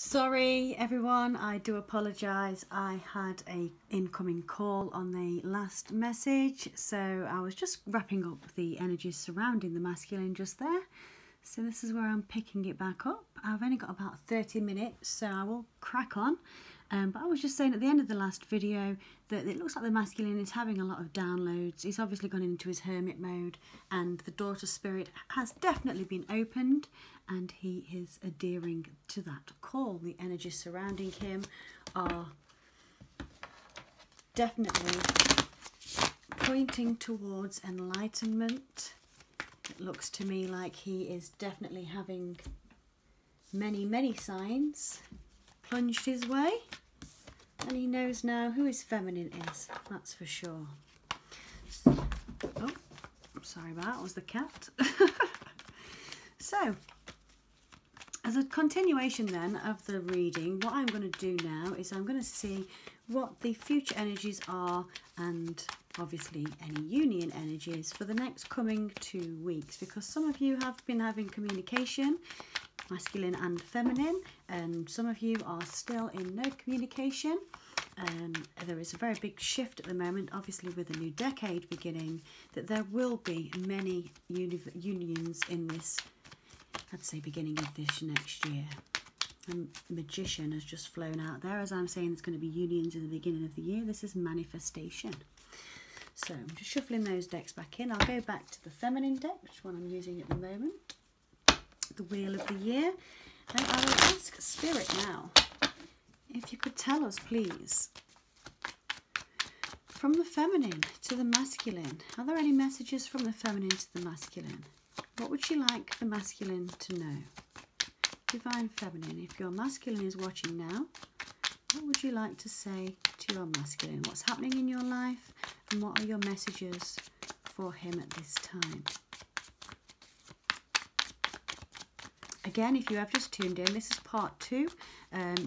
Sorry everyone, I do apologise. I had a incoming call on the last message, so I was just wrapping up the energies surrounding the masculine just there. So this is where I'm picking it back up. I've only got about 30 minutes, so I will crack on. But I was just saying at the end of the last video that it looks like the masculine is having a lot of downloads. He's obviously gone into his hermit mode, and the daughter spirit has definitely been opened, and he is adhering to that call. The energies surrounding him are definitely pointing towards enlightenment. It looks to me like he is definitely having many signs plunged his way, and he knows now who his feminine is, that's for sure. Oh, sorry about that, was the cat. So, as a continuation then of the reading, what I'm going to do now is I'm going to see what the future energies are, and obviously any union energies for the next coming 2 weeks, because some of you have been having communication, masculine and feminine, and some of you are still in no communication. There is a very big shift at the moment, obviously with a new decade beginning, that there will be many unions in this, I'd say, beginning of this next year. And Magician has just flown out there as I'm saying there's going to be unions in the beginning of the year. This is manifestation. So I'm just shuffling those decks back in. I'll go back to the feminine deck, which is one I'm using at the moment, the Wheel of the Year, and I will ask Spirit now if you could tell us, please, from the feminine to the masculine, are there any messages from the feminine to the masculine? What would you like the masculine to know? Divine Feminine, if your masculine is watching now, what would you like to say to your masculine? What's happening in your life, and what are your messages for him at this time? Again, if you have just tuned in, this is part 2.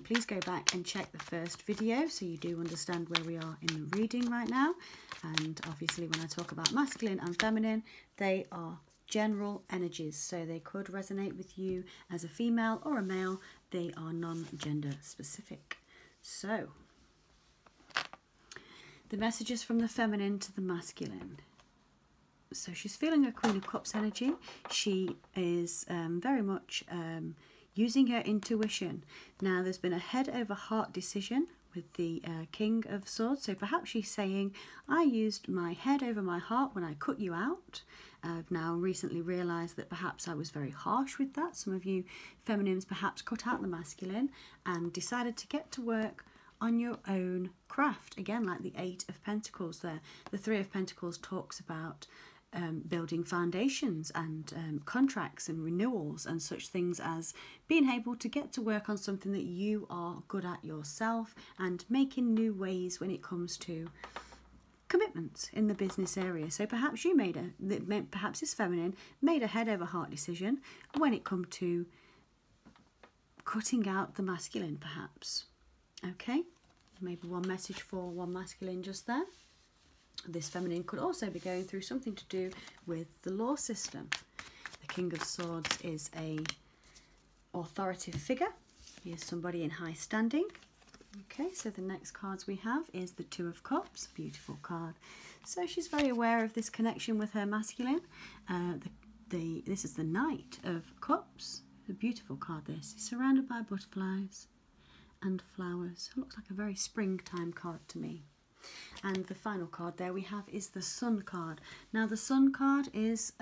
Please go back and check the first video so you do understand where we are in the reading right now. And obviously when I talk about masculine and feminine, they are general energies, so they could resonate with you as a female or a male. They are non-gender specific. So, the messages from the feminine to the masculine. So she's feeling a Queen of Cups energy. She is very much using her intuition. Now there's been a head over heart decision with the King of Swords. So perhaps she's saying, I used my head over my heart when I cut you out. I've now recently realised that perhaps I was very harsh with that. Some of you feminines perhaps cut out the masculine and decided to get to work on your own craft. Again, like the 8 of Pentacles there. The 3 of Pentacles talks about building foundations and contracts and renewals and such things as being able to get to work on something that you are good at yourself and making new ways when it comes to commitments in the business area. So perhaps you perhaps this feminine made a head over heart decision when it come to cutting out the masculine, perhaps. Okay, maybe one message for one masculine just there. This feminine could also be going through something to do with the law system. The King of Swords is a authoritative figure. He is somebody in high standing. Okay, so the next cards we have is the 2 of Cups. Beautiful card. So she's very aware of this connection with her masculine. This is the Knight of Cups. A beautiful card this. It's surrounded by butterflies and flowers. It looks like a very springtime card to me. And the final card there we have is the Sun card. Now the Sun card is,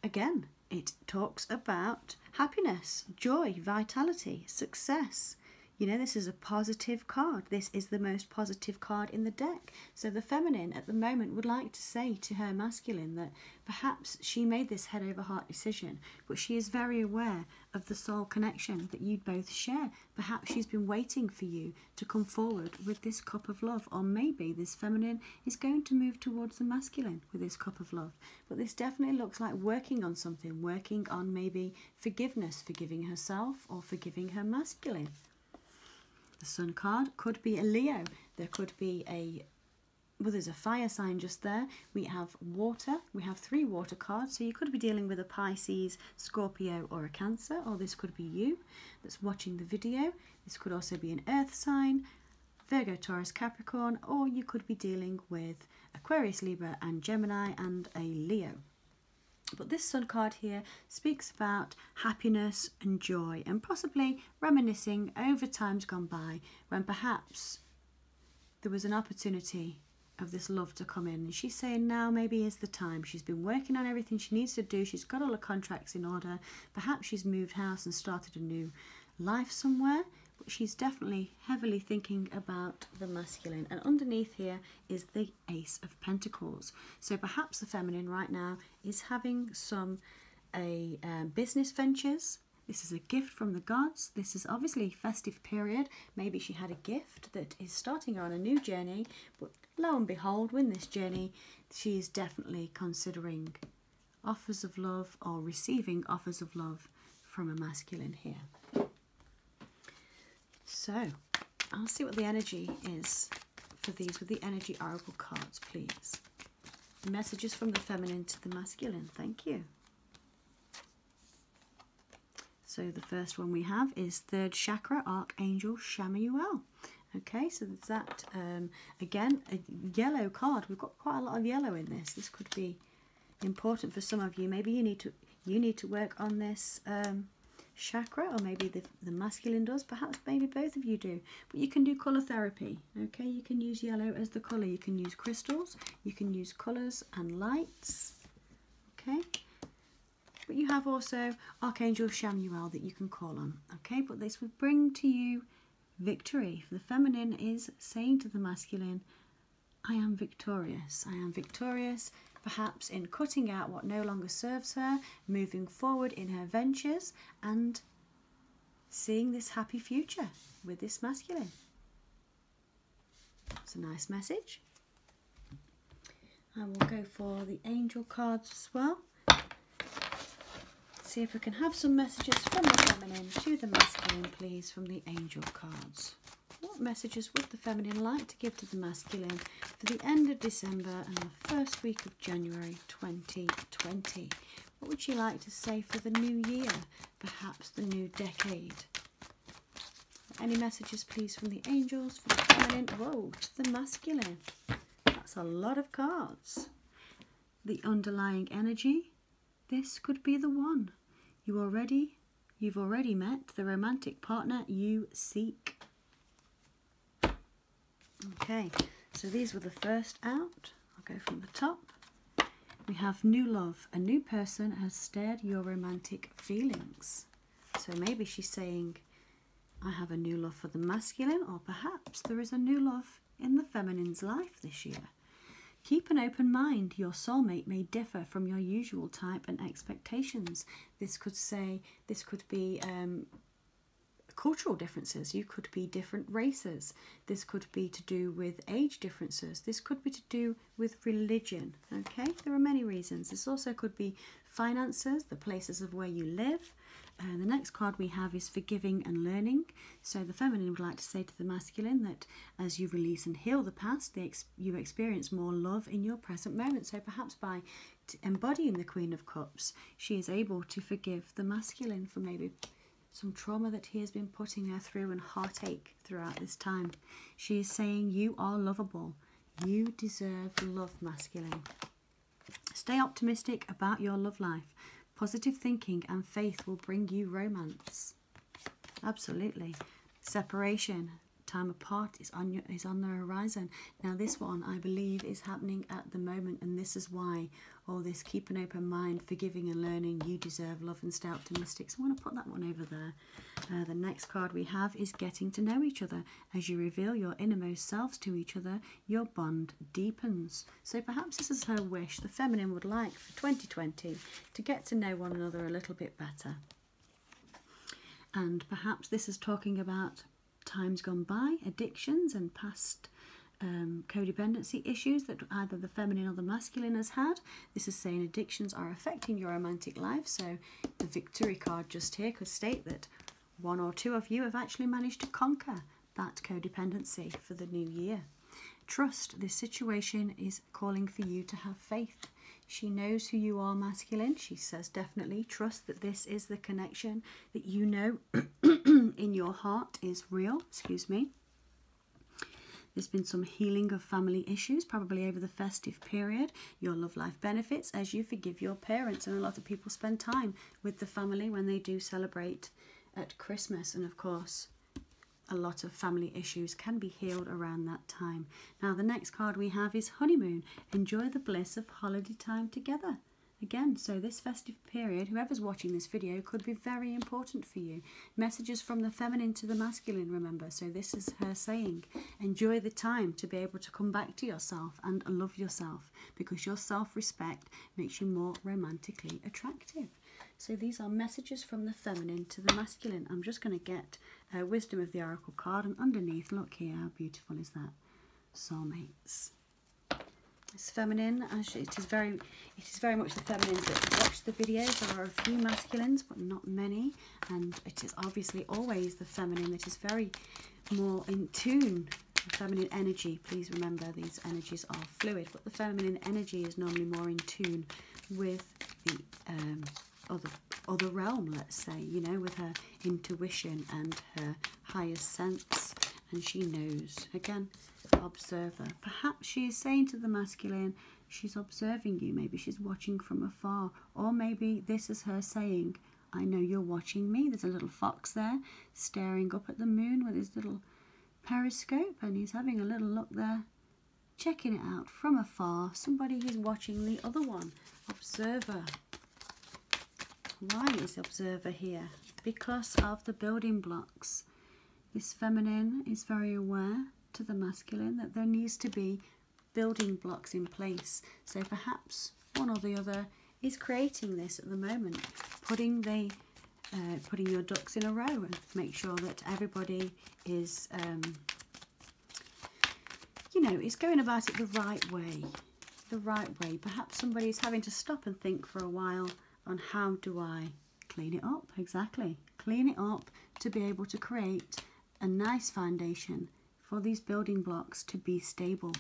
again, it talks about happiness, joy, vitality, success. You know, this is a positive card. This is the most positive card in the deck. So the feminine at the moment would like to say to her masculine that perhaps she made this head over heart decision, but she is very aware of the soul connection that you both share. Perhaps she's been waiting for you to come forward with this cup of love, or maybe this feminine is going to move towards the masculine with this cup of love. But this definitely looks like working on something, working on maybe forgiveness, forgiving herself or forgiving her masculine. The Sun card could be a Leo. There could be a well, there's a fire sign just there. We have water. We have 3 water cards. So you could be dealing with a Pisces, Scorpio or a Cancer, or this could be you that's watching the video. This could also be an earth sign, Virgo, Taurus, Capricorn, or you could be dealing with Aquarius, Libra and Gemini and a Leo. But this sun card here speaks about happiness and joy, and possibly reminiscing over times gone by when perhaps there was an opportunity of this love to come in, and she's saying now maybe is the time. She's been working on everything she needs to do. She's got all the contracts in order. Perhaps she's moved house and started a new life somewhere, but she's definitely heavily thinking about the masculine. And underneath here is the Ace of Pentacles. So perhaps the feminine right now is having some business ventures. This is a gift from the gods. This is obviously festive period. Maybe she had a gift that is starting her on a new journey, but lo and behold, in this journey, she is definitely considering offers of love or receiving offers of love from a masculine here. So, I'll see what the energy is for these with the energy oracle cards, please. Messages from the feminine to the masculine. Thank you. So the first one we have is 3rd chakra, Archangel Chamuel. Okay, so there's that. Again, a yellow card. We've got quite a lot of yellow in this. This could be important for some of you. Maybe you need to work on this chakra, or maybe the masculine does. Perhaps maybe both of you do. But you can do colour therapy. Okay, you can use yellow as the colour. You can use crystals. You can use colours and lights. Okay. But you have also Archangel Chamuel that you can call on. Okay, but this would bring to you victory. The feminine is saying to the masculine, I am victorious. I am victorious, perhaps in cutting out what no longer serves her, moving forward in her ventures, and seeing this happy future with this masculine. It's a nice message. I will go for the angel cards as well. See if we can have some messages from the feminine to the masculine, please, from the angel cards. What messages would the feminine like to give to the masculine for the end of December and the first week of January 2020? What would she like to say for the new year, perhaps the new decade? Any messages, please, from the angels for the feminine? Whoa, to the masculine. That's a lot of cards. The underlying energy. This could be the one. You've already met the romantic partner you seek. Okay, so these were the first out. I'll go from the top. We have new love. A new person has stirred your romantic feelings. So maybe she's saying, I have a new love for the masculine, or perhaps there is a new love in the feminine's life this year. Keep an open mind. Your soulmate may differ from your usual type and expectations. This could be cultural differences. You could be different races. This could be to do with age differences. This could be to do with religion. Okay, there are many reasons. This also could be finances, the places of where you live. The next card we have is forgiving and learning. So the feminine would like to say to the masculine that as you release and heal the past, you experience more love in your present moment. So perhaps by embodying the Queen of Cups, she is able to forgive the masculine for maybe some trauma that he has been putting her through and heartache throughout this time. She is saying you are lovable. You deserve love, masculine. Stay optimistic about your love life. Positive thinking and faith will bring you romance. Absolutely. Separation, time apart is on the horizon. Now this one I believe is happening at the moment, and this is why all this keep an open mind, forgiving and learning, you deserve love, and stay optimistic. So I want to put that one over there. The next card we have is getting to know each other. As you reveal your innermost selves to each other, your bond deepens. So perhaps this is her wish. The feminine would like for 2020 to get to know one another a little bit better. And perhaps this is talking about times gone by, addictions and past codependency issues that either the feminine or the masculine has had. This is saying addictions are affecting your romantic life. So the victory card just here could state that one or two of you have actually managed to conquer that codependency for the new year. Trust. This situation is calling for you to have faith. She knows who you are, masculine. She says definitely trust that this is the connection that you know in your heart is real. Excuse me. There's been some healing of family issues, probably over the festive period. Your love life benefits as you forgive your parents. And a lot of people spend time with the family when they do celebrate at Christmas. And of course, a lot of family issues can be healed around that time. Now, the next card we have is honeymoon. Enjoy the bliss of holiday time together. Again, so this festive period, whoever's watching this video, could be very important for you. Messages from the feminine to the masculine, remember. So this is her saying, enjoy the time to be able to come back to yourself and love yourself, because your self-respect makes you more romantically attractive. So these are messages from the feminine to the masculine. I'm just going to get Wisdom of the Oracle card, and underneath, look here, how beautiful is that? Soulmates. It's feminine, as it is very much the feminines that watch the videos. There are a few masculines, but not many, and it is obviously always the feminine that is very more in tune. The feminine energy, please remember, these energies are fluid, but the feminine energy is normally more in tune with the other realm, let's say, you know, with her intuition and her higher sense, and she knows. Again, observer. Perhaps she is saying to the masculine, she's observing you. Maybe she's watching from afar, or maybe this is her saying, I know you're watching me. There's a little fox there staring up at the moon with his little periscope, and he's having a little look there, checking it out from afar. Somebody is watching the other one. Observer. Why is the observer here? Because of the building blocks. This feminine is very aware to the masculine that there needs to be building blocks in place. So perhaps one or the other is creating this at the moment, putting your ducks in a row and make sure that everybody is, you know, is going about it the right way. The right way. Perhaps somebody's having to stop and think for a while on how do I clean it up. Exactly. Clean it up to be able to create a nice foundation for these building blocks to be stable.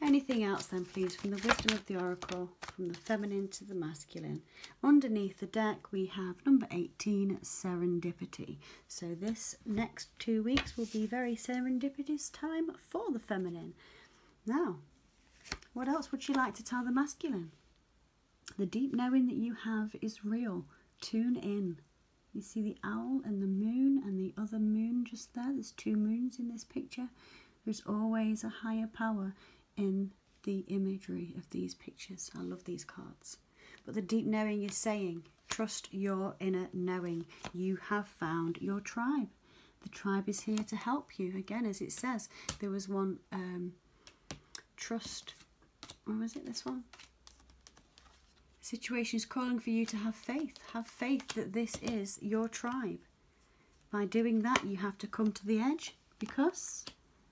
Anything else then, please, from the wisdom of the oracle, from the feminine to the masculine. Underneath the deck we have number 18, serendipity. So this next 2 weeks will be very serendipitous time for the feminine. Now, what else would you like to tell the masculine? The deep knowing that you have is real. Tune in. You see the owl and the moon and the other moon just there. There's two moons in this picture. There's always a higher power in the imagery of these pictures. I love these cards. But the deep knowing is saying, trust your inner knowing. You have found your tribe. The tribe is here to help you. Again, as it says, there was one trust. Or was it this one? The situation is calling for you to have faith. Have faith that this is your tribe. By doing that, you have to come to the edge, because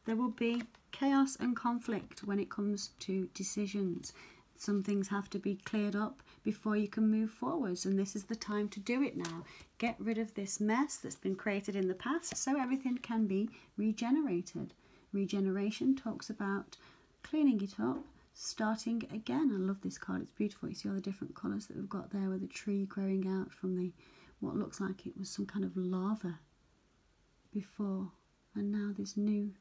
there will be chaos and conflict when it comes to decisions. Some things have to be cleared up before you can move forwards, and this is the time to do it now. Get rid of this mess that's been created in the past so everything can be regenerated. Regeneration talks about cleaning it up, starting again. I love this card. It's beautiful. You see all the different colours that we've got there, with the tree growing out from the what looks like it was some kind of lava before, and now there's new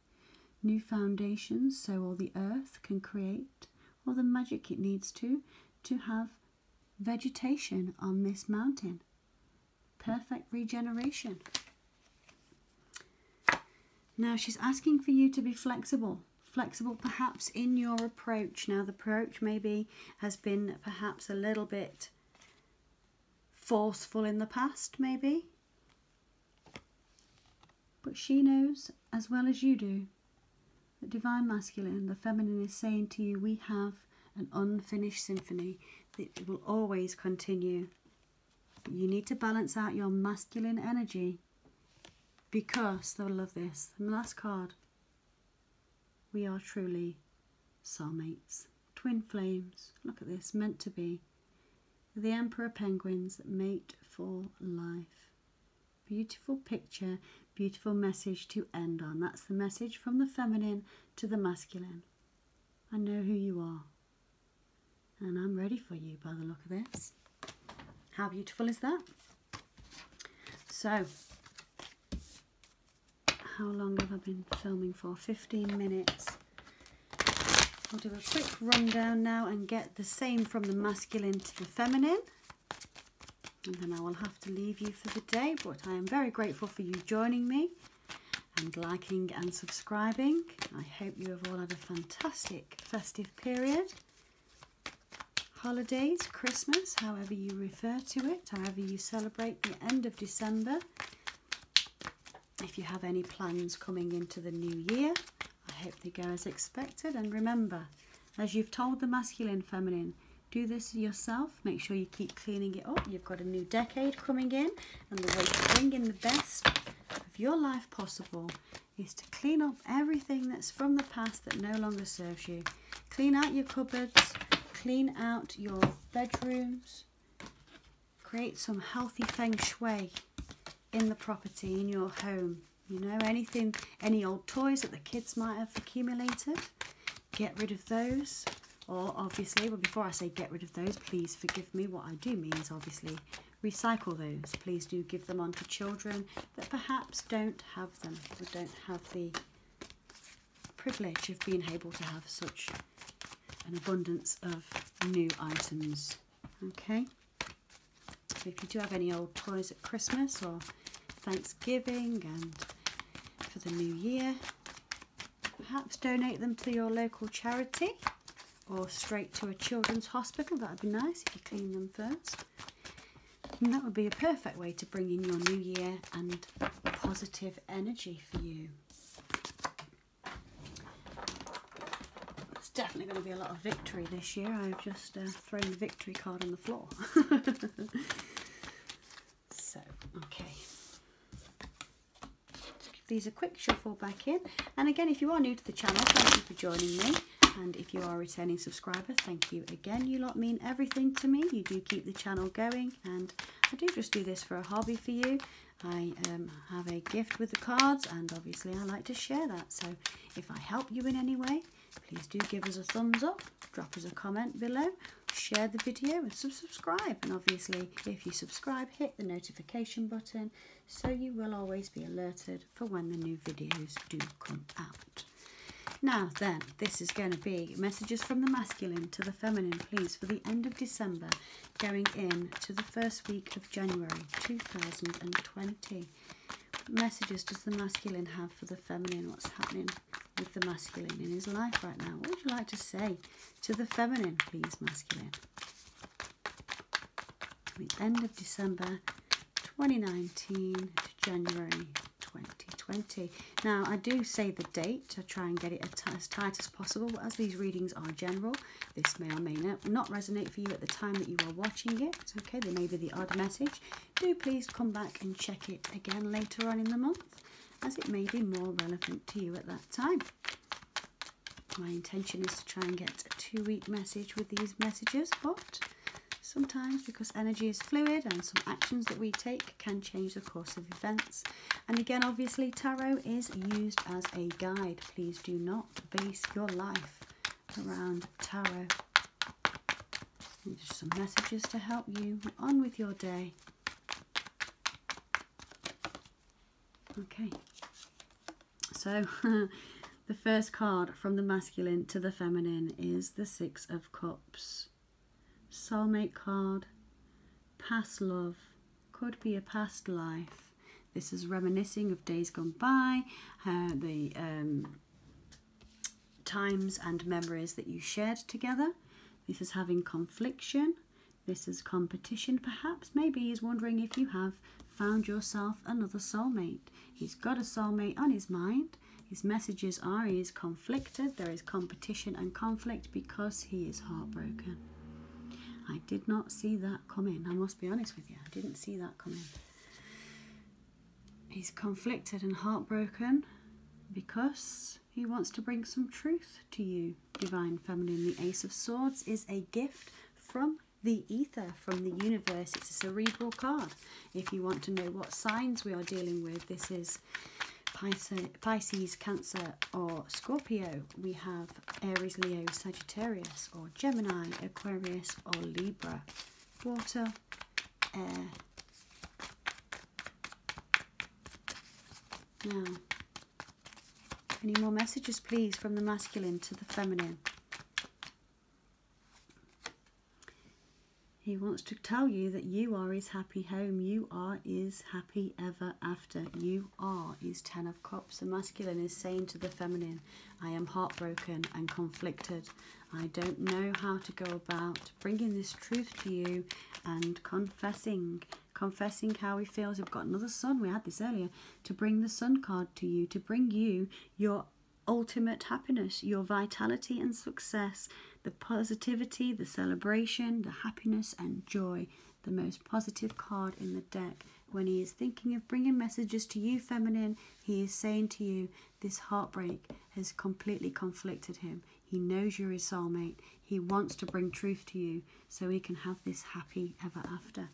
foundations, so all the earth can create all the magic it needs to have vegetation on this mountain. Perfect regeneration. Now she's asking for you to be flexible. Flexible perhaps in your approach. Now the approach maybe has been perhaps a little bit forceful in the past, maybe. But she knows as well as you do that Divine Masculine, the feminine, is saying to you, we have an unfinished symphony that will always continue. But you need to balance out your masculine energy, because they'll love this. The last card. We are truly soulmates. Twin flames. Look at this. Meant to be. The Emperor penguins that mate for life. Beautiful picture, beautiful message to end on. That's the message from the feminine to the masculine. I know who you are. And I'm ready for you by the look of this. How beautiful is that? So, how long have I been filming for? 15 minutes. I'll do a quick rundown now and get the same from the masculine to the feminine. And then I will have to leave you for the day, but I am very grateful for you joining me and liking and subscribing. I hope you have all had a fantastic festive period. Holidays, Christmas, however you refer to it, however you celebrate the end of December. If you have any plans coming into the new year, I hope they go as expected. And remember, as you've told the masculine, feminine, do this yourself. Make sure you keep cleaning it up. You've got a new decade coming in, and the way to bring in the best of your life possible is to clean up everything that's from the past that no longer serves you. Clean out your cupboards, clean out your bedrooms, create some healthy feng shui in the property, in your home. You know, anything, any old toys that the kids might have accumulated, get rid of those. Or obviously, well, before I say get rid of those, please forgive me. What I do mean is obviously recycle those. Please do give them on to children that perhaps don't have them, or don't have the privilege of being able to have such an abundance of new items. Okay, so if you do have any old toys at Christmas or Thanksgiving and for the new year, perhaps donate them to your local charity or straight to a children's hospital. That would be nice if you clean them first. And that would be a perfect way to bring in your new year and positive energy for you. There's definitely going to be a lot of victory this year. I've just thrown the victory card on the floor. So, okay. These are quick shuffle back in. And again, if you are new to the channel, thank you for joining me. And if you are a returning subscriber, thank you again. You lot mean everything to me. You do keep the channel going, and I do just do this for a hobby for you. I have a gift with the cards, and obviously I like to share that. So if I help you in any way, please do give us a thumbs up, drop us a comment below, share the video and subscribe. And obviously if you subscribe, hit the notification button so you will always be alerted for when the new videos do come out. Now then, this is going to be messages from the masculine to the feminine, please, for the end of December, going in to the first week of January 2020. What messages does the masculine have for the feminine? What's happening with the masculine in his life right now? What would you like to say to the feminine, please, masculine? The end of December 2019 to January 2020. Now, I do say the date to try and get it as tight as possible, but as these readings are general, this may or may not resonate for you at the time that you are watching it. Okay, there may be the odd message. Do please come back and check it again later on in the month, as it may be more relevant to you at that time. My intention is to try and get a 2-week message with these messages, but sometimes, because energy is fluid and some actions that we take can change the course of events. And again, obviously, tarot is used as a guide. Please do not base your life around tarot. Just some messages to help you on with your day. Okay, so the first card from the masculine to the feminine is the Six of Cups. Soulmate card, past love, could be a past life. This is reminiscing of days gone by, the times and memories that you shared together. This is having confliction. This is competition, perhaps. Maybe he's wondering if you have found yourself another soulmate. He's got a soulmate on his mind. His messages are he is conflicted. There is competition and conflict because he is heartbroken. I did not see that coming. I must be honest with you. I didn't see that coming. He's conflicted and heartbroken because he wants to bring some truth to you, Divine Feminine. The Ace of Swords is a gift from the ether from the universe. It's a cerebral card. If you want to know what signs we are dealing with, this is Pisces, Cancer or Scorpio. We have Aries, Leo, Sagittarius or Gemini, Aquarius or Libra. Water, air. Now, any more messages please from the masculine to the feminine? He wants to tell you that you are his happy home. You are his happy ever after. You are his 10 of Cups. The masculine is saying to the feminine, I am heartbroken and conflicted. I don't know how to go about bringing this truth to you and confessing how he feels. We've got another sun. We had this earlier. To bring the sun card to you, to bring you your ultimate happiness, your vitality and success, the positivity, the celebration, the happiness and joy. The most positive card in the deck. When he is thinking of bringing messages to you, feminine, he is saying to you, this heartbreak has completely conflicted him. He knows you're his soulmate. He wants to bring truth to you so he can have this happy ever after.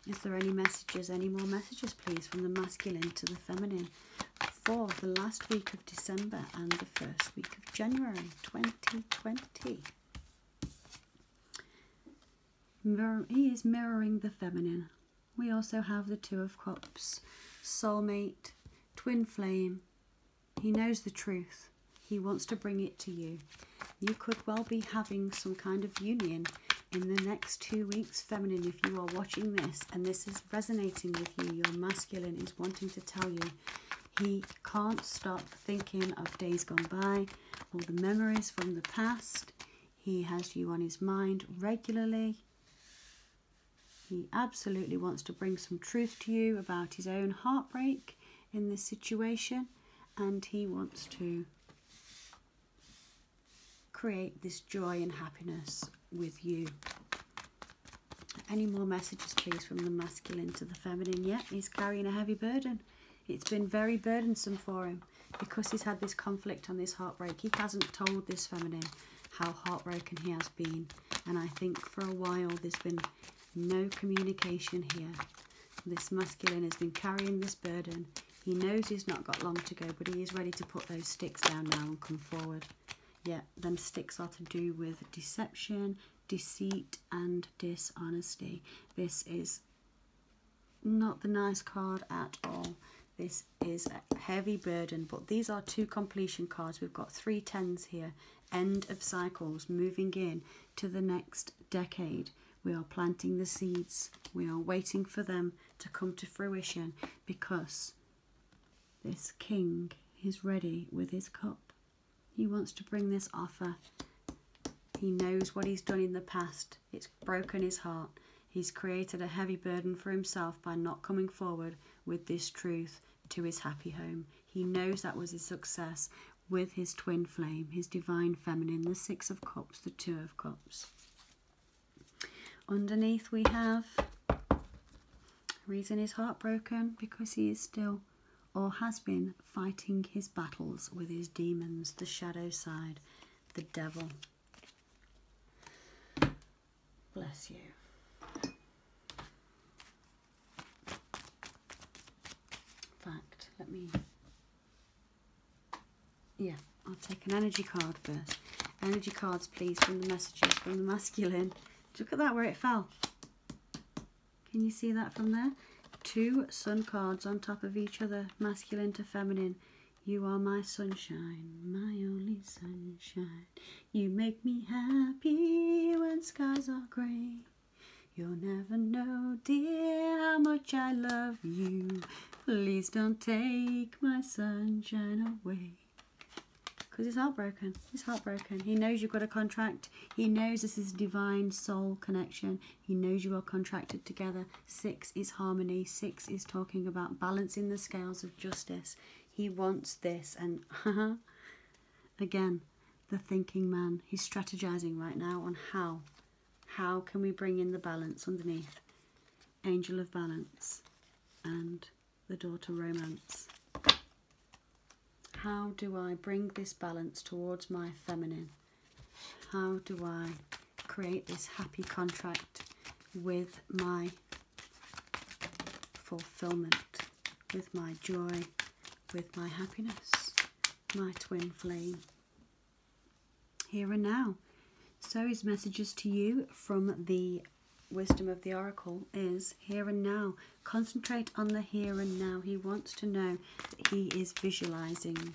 Is there any messages, any more messages please from the masculine to the feminine for the last week of December and the first week of January 2020? He is mirroring the feminine. We also have the 2 of Cups, soulmate, twin flame. He knows the truth. He wants to bring it to you. You could well be having some kind of union in the next 2 weeks, feminine, if you are watching this and this is resonating with you. Your masculine is wanting to tell you he can't stop thinking of days gone by, all the memories from the past. He has you on his mind regularly. He absolutely wants to bring some truth to you about his own heartbreak in this situation, and he wants to create this joy and happiness with you. Any more messages please from the masculine to the feminine? Yeah, he's carrying a heavy burden. It's been very burdensome for him because he's had this conflict on this heartbreak. He hasn't told this feminine how heartbroken he has been, and I think for a while there's been no communication here. This masculine has been carrying this burden. He knows he's not got long to go, but he is ready to put those sticks down now and come forward. Yeah, them sticks are to do with deception, deceit and dishonesty. This is not the nice card at all. This is a heavy burden, but these are 2 completion cards. We've got 3 10s here. End of cycles, moving in to the next decade. We are planting the seeds. We are waiting for them to come to fruition because this king is ready with his cup. He wants to bring this offer. He knows what he's done in the past. It's broken his heart. He's created a heavy burden for himself by not coming forward with this truth to his happy home. He knows that was his success with his twin flame, his divine feminine, the 6 of Cups, the 2 of Cups. Underneath we have reason is heartbroken because he is still or has been fighting his battles with his demons, the shadow side, the devil. Bless you. In fact, let me... Yeah, I'll take an energy card first. Energy cards, please, from the messages from the masculine. Look at that, where it fell. Can you see that from there? 2 sun cards on top of each other, masculine to feminine. You are my sunshine, my only sunshine. You make me happy when skies are grey. You'll never know, dear, how much I love you. Please don't take my sunshine away. Because he's heartbroken. He's heartbroken. He knows you've got a contract. He knows this is a divine soul connection. He knows you are contracted together. 6 is harmony. 6 is talking about balancing the scales of justice. He wants this. And again, the thinking man. He's strategizing right now on how. How can we bring in the balance underneath? Angel of balance and the door to romance. How do I bring this balance towards my feminine? How do I create this happy contract with my fulfillment, with my joy, with my happiness, my twin flame. Here and now. So his messages to you from the wisdom of the oracle is here and now. Concentrate on the here and now. He wants to know that he is visualizing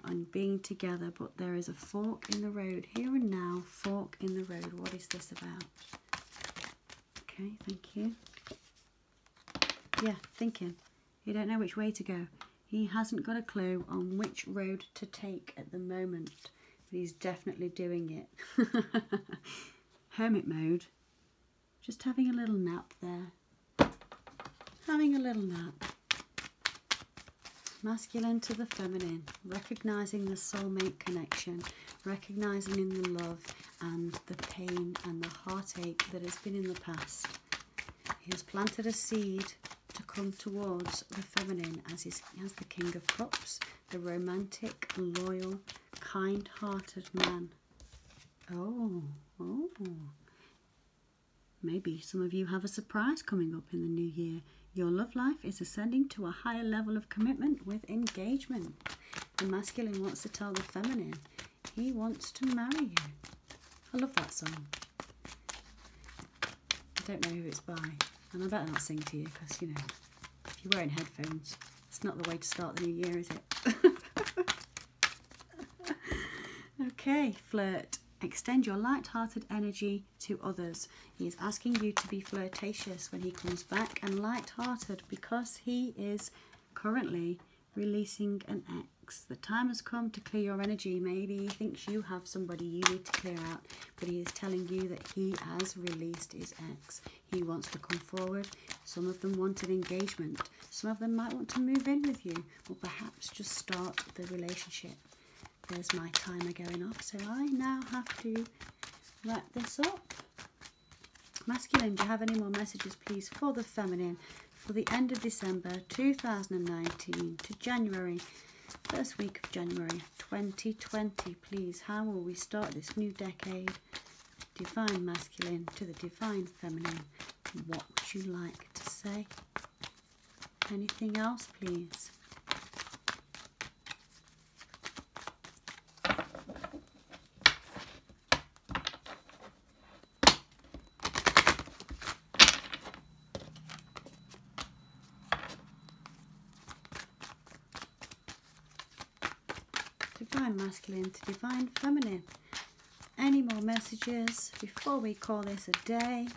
and being together, but there is a fork in the road. Here and now, fork in the road. What is this about? Okay, thank you. Yeah, thinking. You don't know which way to go. He hasn't got a clue on which road to take at the moment, but he's definitely doing it. Hermit mode. Just having a little nap there. Having a little nap. Masculine to the feminine. Recognizing the soulmate connection. Recognizing in the love and the pain and the heartache that has been in the past. He has planted a seed to come towards the feminine as the King of Cups, the romantic, loyal, kind-hearted man. Oh. Maybe some of you have a surprise coming up in the new year. Your love life is ascending to a higher level of commitment with engagement. The masculine wants to tell the feminine he wants to marry you. I love that song. I don't know who it's by. And I better not sing to you because, you know, if you're wearing headphones, it's not the way to start the new year, is it? Okay, flirt. Extend your light-hearted energy to others. He is asking you to be flirtatious when he comes back and light-hearted because he is currently releasing an ex. The time has come to clear your energy. Maybe he thinks you have somebody you need to clear out, but he is telling you that he has released his ex. He wants to come forward. Some of them want an engagement. Some of them might want to move in with you, or perhaps just start the relationship. There's my timer going off, so I now have to wrap this up. Masculine, do you have any more messages, please, for the feminine for the end of December 2019 to January, first week of January 2020, please? How will we start this new decade? Divine masculine to the divine feminine. What would you like to say? Anything else, please? Divine masculine to divine feminine. Any more messages before we call this a day?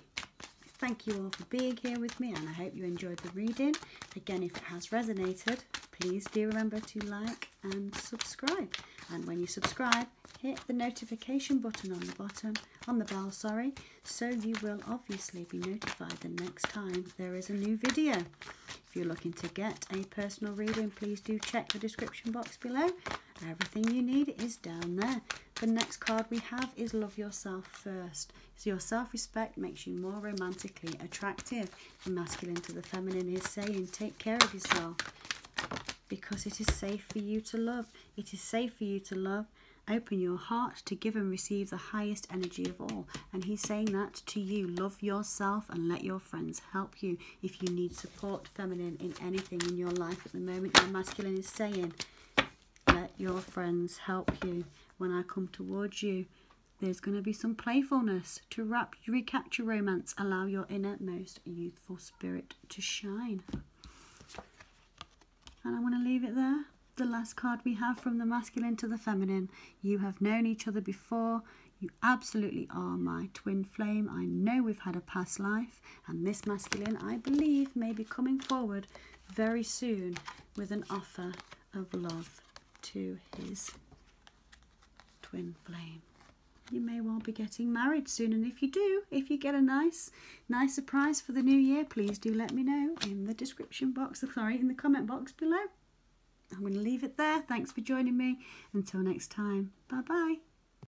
Thank you all for being here with me, and I hope you enjoyed the reading. Again, if it has resonated, please do remember to like and subscribe. And when you subscribe, hit the notification button on the bottom, on the bell, sorry, so you will obviously be notified the next time there is a new video. If you're looking to get a personal reading, please do check the description box below. Everything you need is down there. The next card we have is Love Yourself First. So your self-respect makes you more romantically attractive. The masculine to the feminine is saying take care of yourself because it is safe for you to love. It is safe for you to love. Open your heart to give and receive the highest energy of all. And he's saying that to you. Love yourself and let your friends help you. If you need support, feminine, in anything in your life at the moment, your masculine is saying, let your friends help you. When I come towards you, there's going to be some playfulness to recapture romance. Allow your innermost youthful spirit to shine. And I'm going to leave it there. The last card we have from the masculine to the feminine. You have known each other before. You absolutely are my twin flame. I know we've had a past life, and this masculine, I believe, may be coming forward very soon with an offer of love to his twin flame. You may well be getting married soon, and if you do, if you get a nice surprise for the new year, please do let me know in the description box, in the comment box below. I'm going to leave it there. Thanks for joining me. Until next time, bye bye.